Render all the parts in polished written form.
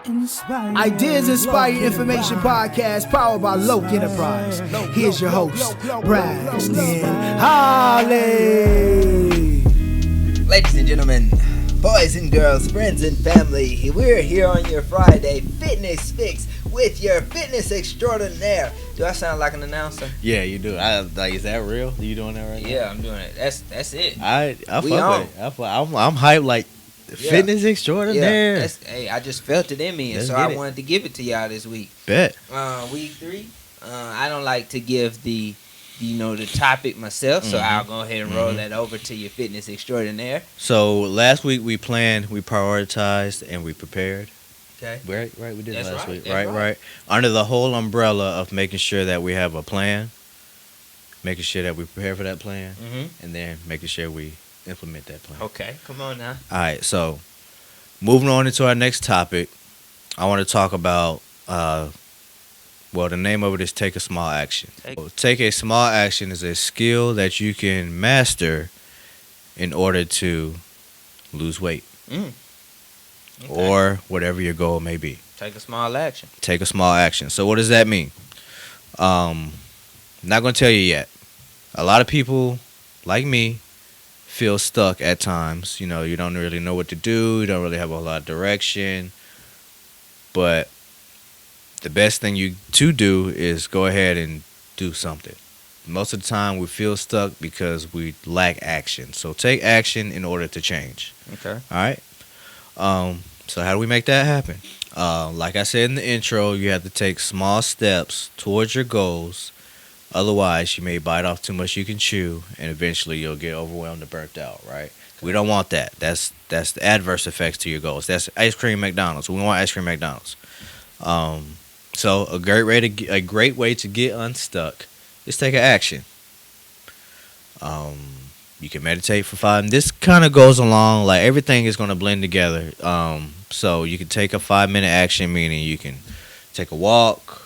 Ideas Inspired Information Podcast powered by Loke Enterprise. Here's your host, Braxton Holly. Ladies and gentlemen, boys and girls, friends and family, we're here on your Friday Fitness Fix with your fitness extraordinaire. Do I sound like an announcer? Yeah, you do. Is that real? Are you doing that right now? Yeah, I'm doing it. That's it. I We fuck on. with it. I'm hyped like fitness extraordinaire. Yeah, hey, I just felt it in me, and Let's so get I it. wanted to give it to y'all this week. Bet. Week 3. I don't like to give the topic myself, so I'll go ahead and roll that over to your fitness extraordinaire. So last week we planned, we prioritized, and we prepared. Okay. Right. We did That's last right, week. that's Right. right. Under the whole umbrella of making sure that we have a plan, making sure that we prepare for that plan, and then making sure we implement that plan. Okay, come on now. All right, so moving on into our next topic, I want to talk about, the name of it is Take a Small Action. Take a small action is a skill that you can master in order to lose weight Okay. or whatever your goal may be. Take a small action. Take a small action. So what does that mean? Not going to tell you yet. A lot of people, like me, feel stuck at times. You know, you don't really know what to do. You don't really have a lot of direction. But the best thing to do is go ahead and do something. Most of the time we feel stuck because we lack action. So take action in order to change. Okay. All right? So how do we make that happen? Like I said in the intro, you have to take small steps towards your goals. Otherwise, you may bite off too much you can chew, and eventually you'll get overwhelmed and burnt out, right? We don't want that. That's the adverse effects to your goals. That's ice cream McDonald's. We want ice cream McDonald's. So a great way to get unstuck is take an action. You can meditate for 5 minutes. This kind of goes along, like everything is going to blend together. So you can take a 5-minute action, meaning you can take a walk,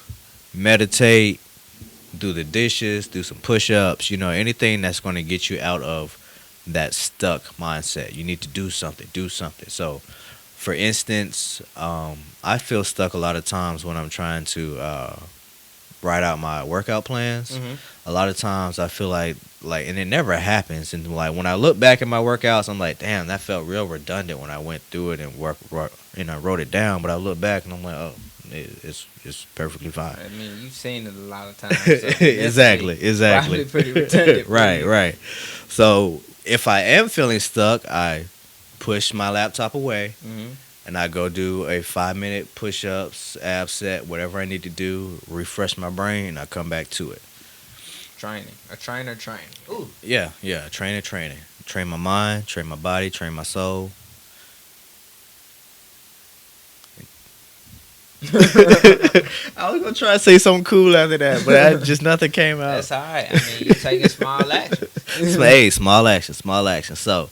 meditate, do the dishes, do some push-ups, anything that's going to get you out of that stuck mindset. You need to do something. So, for instance, I feel stuck a lot of times when I'm trying to write out my workout plans. A lot of times I feel like, and it never happens. And like when I look back at my workouts, I'm like, damn, that felt real redundant when I went through it and wrote it down. But I look back and I'm like, oh, it's perfectly fine. I mean, you've seen it a lot of times. So Exactly. Probably pretty redundant. Right. So if I am feeling stuck, I push my laptop away. And I go do a 5-minute push-ups, ab set, whatever I need to do, refresh my brain, and I come back to it. Training. Ooh. Yeah, training. Train my mind, train my body, train my soul. I was going to try to say something cool after that, but just nothing came out. That's all right. I mean, you're taking small action. Hey, small action. So,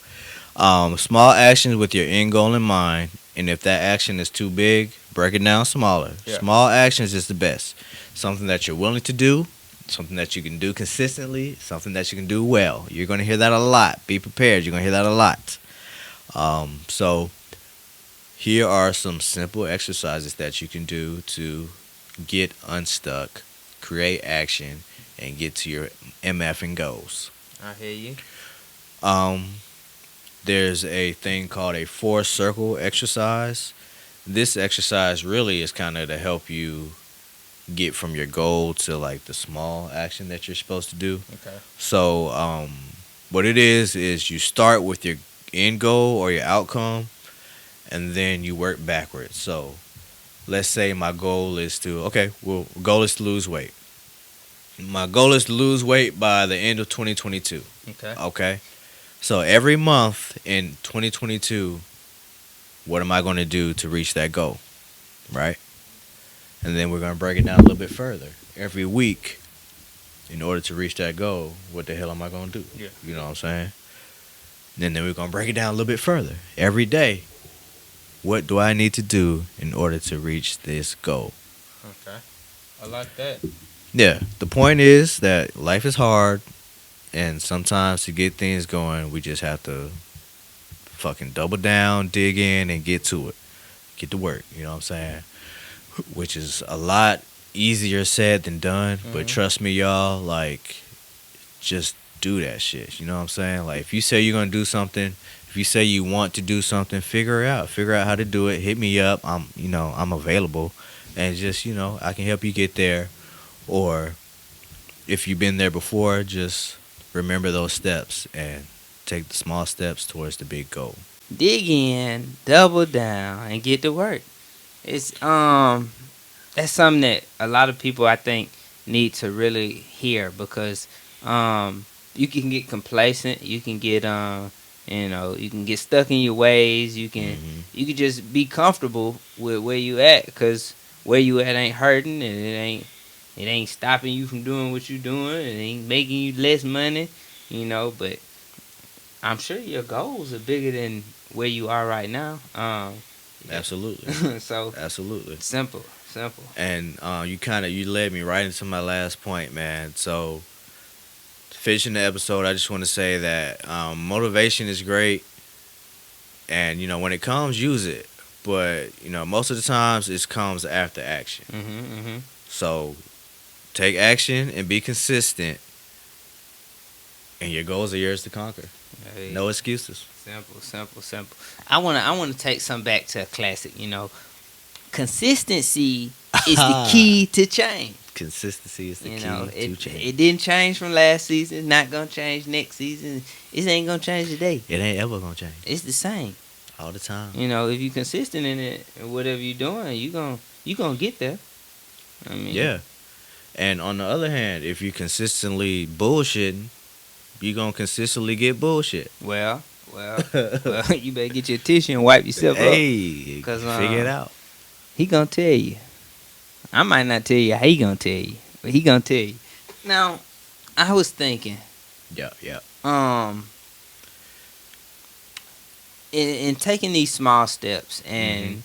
small actions with your end goal in mind. And if that action is too big, break it down smaller. Yeah. Small actions is the best. Something that you're willing to do, something that you can do consistently, something that you can do well. You're going to hear that a lot. Be prepared. You're going to hear that a lot. So here are some simple exercises that you can do to get unstuck, create action, and get to your MF and goals. I hear you. There's a thing called a 4-circle exercise. This exercise really is kind of to help you get from your goal to like the small action that you're supposed to do. Okay. So what it is you start with your end goal or your outcome, and then you work backwards. So let's say my goal is to lose weight. My goal is to lose weight by the end of 2022. Okay. So every month in 2022, what am I going to do to reach that goal, right? And then we're going to break it down a little bit further. Every week, in order to reach that goal, what the hell am I going to do? Yeah. You know what I'm saying? And then we're going to break it down a little bit further. Every day, what do I need to do in order to reach this goal? Okay. I like that. Yeah. The point is that life is hard. And sometimes to get things going, we just have to fucking double down, dig in, and get to it. get to work. You know what I'm saying? Which is a lot easier said than done. But trust me, y'all, like, just do that shit. You know what I'm saying? Like, if you say you're gonna do something, if you say you want to do something, figure it out. Figure out how to do it. Hit me up. I'm available, and just, I can help you get there. Or if you've been there before, just remember those steps and take the small steps towards the big goal. Dig in, double down, and get to work. It's that's something that a lot of people, I think, need to really hear, because you can get complacent, you can get you can get stuck in your ways, you can just be comfortable with where you at, because where you at ain't hurting, and it ain't stopping you from doing what you're doing, it ain't making you less money, but I'm sure your goals are bigger than where you are right now. Absolutely. So Absolutely. simple. And you led me right into my last point, man. So finishing the episode, I just want to say that motivation is great, and when it comes, use it. But most of the times it comes after action. So take action and be consistent, and your goals are yours to conquer. Hey. No excuses. Simple. I wanna take some back to a classic. Consistency is the key to change. Consistency is the key to change. It didn't change from last season. It's not gonna change next season. It ain't gonna change today. It ain't ever gonna change. It's the same all the time. If you're consistent in it, and whatever you're doing, you gonna get there. Yeah. And on the other hand, if you consistently bullshitting, you're gonna consistently get bullshit. Well, you better get your tissue and wipe yourself up. Hey, figure it out. He gonna tell you. I might not tell you how he gonna tell you, but he gonna tell you. Now, I was thinking. Yeah. In taking these small steps and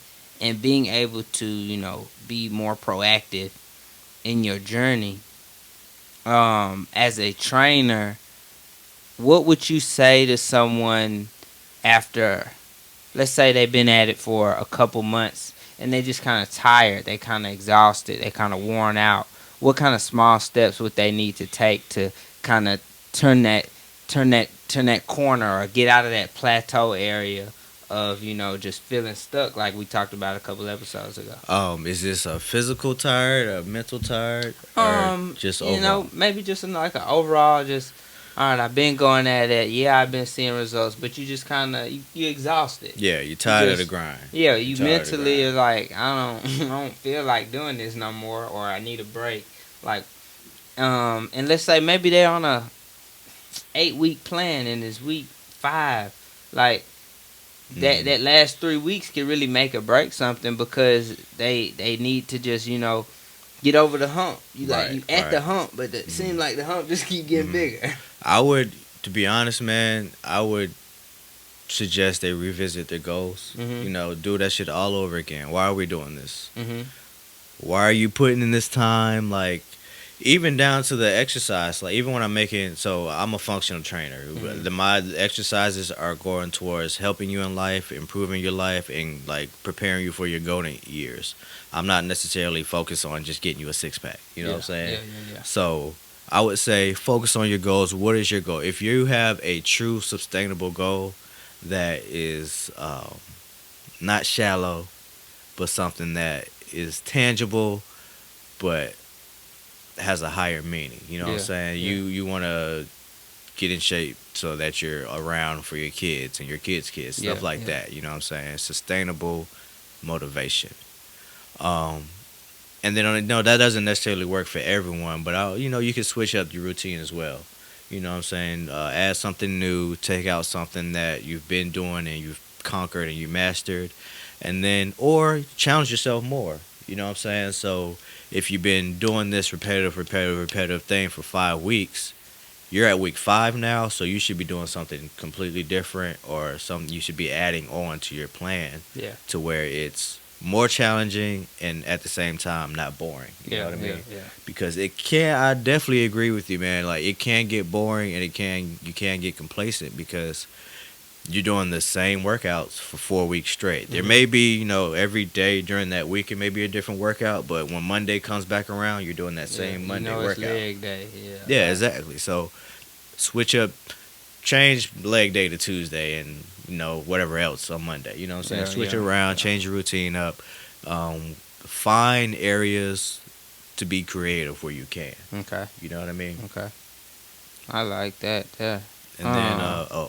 being able to be more proactive in your journey, as a trainer, what would you say to someone after, let's say they've been at it for a couple months and they just kind of tired, they kind of exhausted, they kind of worn out? What kind of small steps would they need to take to kind of turn that corner, or get out of that plateau area of just feeling stuck, like we talked about a couple episodes ago? Is this a physical tired, a mental tired, or just overall? Maybe just like an overall, just all right, I've been going at it. Yeah, I've been seeing results, but you just kind of you exhausted. Yeah, you're tired of the grind. Yeah, you mentally are like, I don't feel like doing this no more, or I need a break. Like, and let's say maybe they're on a 8-week plan and it's week 5. Like that last 3 weeks can really make or break something, because they need to just get over the hump. You at the hump, but it seems like the hump just keep getting bigger. To be honest, man, I would suggest they revisit their goals. Do that shit all over again. Why are we doing this? Why are you putting in this time? Like, even down to the exercise. Like, even when I'm I'm a functional trainer. My exercises are going towards helping you in life, improving your life, and like preparing you for your golden years. I'm not necessarily focused on just getting you a six-pack. You know what I'm saying? Yeah. So I would say focus on your goals. What is your goal? If you have a true sustainable goal that is not shallow, but something that is tangible, but has a higher meaning. You know what I'm saying? Yeah. You want to get in shape so that you're around for your kids and your kids' kids, stuff like that. You know what I'm saying? Sustainable motivation. And then that doesn't necessarily work for everyone, but you can switch up your routine as well. You know what I'm saying? Add something new, take out something that you've been doing and you've conquered and you mastered, and then or challenge yourself more. You know what I'm saying? So if you've been doing this repetitive thing for 5 weeks, you're at week 5 now, so you should be doing something completely different, or something you should be adding on to your plan to where it's more challenging and at the same time not boring. You know what I mean? Yeah. Because I definitely agree with you, man. Like, it can get boring and you can get complacent, because you're doing the same workouts for 4 weeks straight. There Mhm. may be, every day during that week it may be a different workout, but when Monday comes back around, you're doing that same Monday it's workout. leg day. Yeah. Yeah, exactly. So switch up, change leg day to Tuesday, and whatever else on Monday. You know what I'm saying? Yeah, Switch yeah, it around, yeah. change your routine up. Find areas to be creative where you can. Okay. You know what I mean? Okay. I like that. Yeah. And then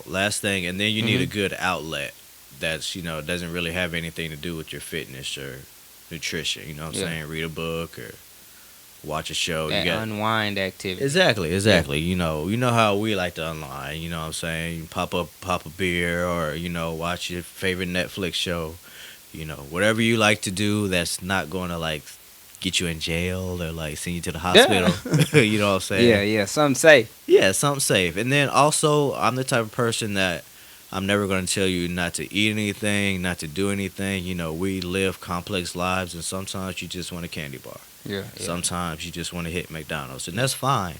last thing, and then you need a Mhm. good outlet that's doesn't really have anything to do with your fitness or nutrition. You know what I'm Yeah. saying? Read a book or watch a show. That You got unwind activity. exactly. You know how we like to unwind. You know what I'm saying? You pop a beer or watch your favorite Netflix show. Whatever you like to do that's not going to like get you in jail or like send you to the hospital. You know what I'm saying? Yeah. Something safe. Yeah, something safe. And then also, I'm the type of person that I'm never going to tell you not to eat anything, not to do anything. We live complex lives, and sometimes you just want a candy bar. Yeah. Sometimes you just want to hit McDonald's, and that's fine,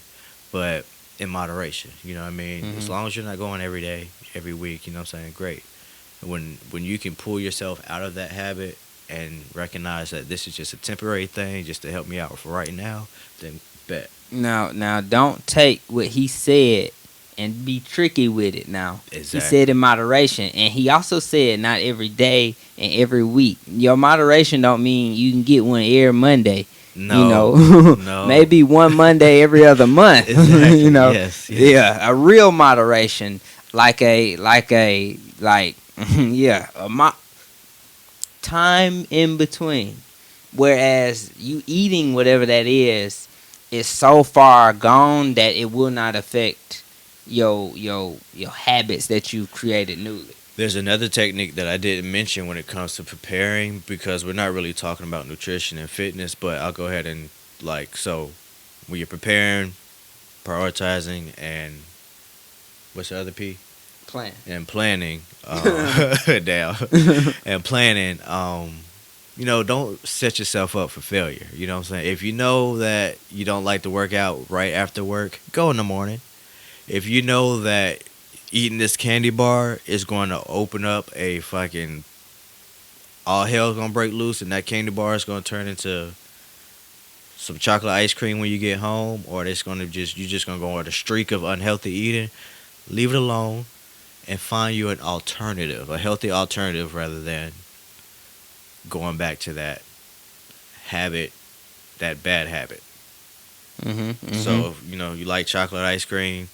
but in moderation. You know what I mean? As Mhm. long as you're not going every day, every week, you know what I'm saying? Great. When you can pull yourself out of that habit and recognize that this is just a temporary thing, just to help me out for right now, then bet. Now, don't take what he said and be tricky with it. Now, Exactly. he said in moderation, and he also said not every day and every week. Your moderation don't mean you can get one every Monday. No, no. Maybe one Monday every other month. Exactly. Yes. Yes. Yeah, a real moderation, like time in between. Whereas you eating whatever that is so far gone that it will not affect your habits that you created newly. There's another technique that I didn't mention when it comes to preparing, because we're not really talking about nutrition and fitness, but I'll go ahead and so when you're preparing, prioritizing, and what's the other P? Plan. And planning, down, and planning, don't set yourself up for failure. You know what I'm saying? If you know that you don't like to work out right after work, go in the morning. If you know that eating this candy bar is going to open up a fucking all hell's gonna break loose, and that candy bar is gonna turn into some chocolate ice cream when you get home, or you're just gonna go on a streak of unhealthy eating, leave it alone and find you an alternative, a healthy alternative, rather than going back to that habit, that bad habit. So if, you like chocolate ice cream,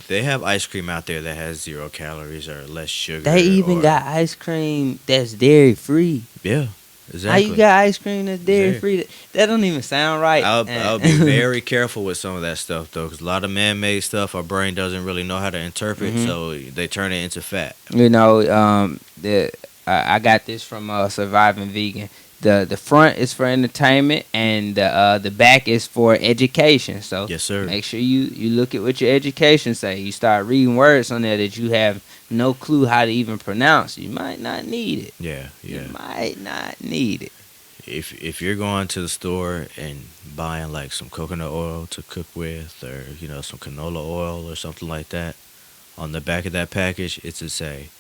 they have ice cream out there that has 0 calories or less sugar. They even got ice cream that's dairy free. Yeah, exactly. How you got ice cream that's dairy free? That don't even sound right. I'll be very careful with some of that stuff though, because a lot of man-made stuff our brain doesn't really know how to interpret, so they turn it into fat. I got this from Surviving Vegan. The front is for entertainment, and the back is for education. So Yes, sir. make sure you look at what your education say. You start reading words on there that you have no clue how to even pronounce. You might not need it. Yeah. You might not need it. If you're going to the store and buying like some coconut oil to cook with, or some canola oil or something like that, on the back of that package it should say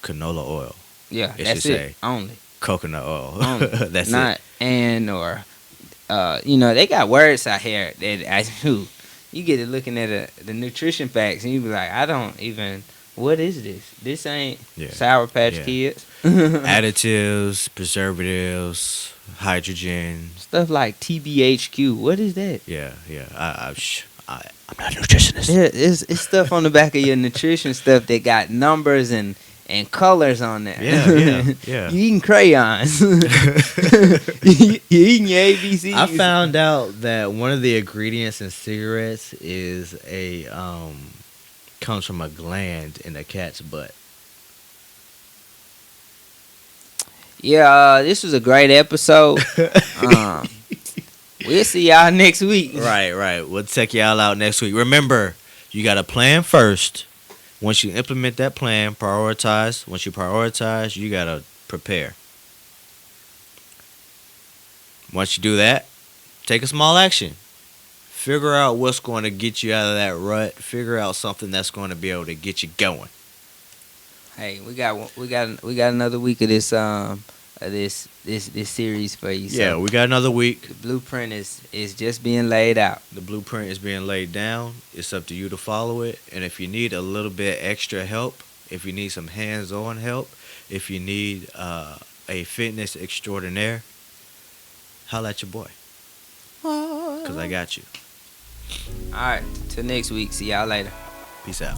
canola oil. Yeah, It that's should it. say Only. Coconut oil. Only. That's not it. and or they got words out here that you get to looking at the nutrition facts and you be like, I don't even, what is this? This ain't Sour Patch Yeah. Kids. Additives, preservatives, hydrogen. Stuff like TBHQ. What is that? Yeah. I'm not a nutritionist. Yeah, it's stuff on the back of your nutrition stuff that got numbers and colors on there. Yeah. You eating crayons. you eating your ABCs. I found out that one of the ingredients in cigarettes is comes from a gland in a cat's butt. Yeah, this was a great episode. We'll see y'all next week. Right. We'll check y'all out next week. Remember, you got to plan first. Once you implement that plan, prioritize. Once you prioritize, you got to prepare. Once you do that, take a small action. Figure out what's going to get you out of that rut. Figure out something that's going to be able to get you going. Hey, we got another week of this series for you. Yeah, So we got another week. the blueprint is just being laid out. The blueprint is being laid down. It's up to you to follow it. And if you need a little bit extra help, if you need some hands-on help, if you need a fitness extraordinaire, holla at your boy. Because I got you. All right, till next week. See y'all later. Peace out.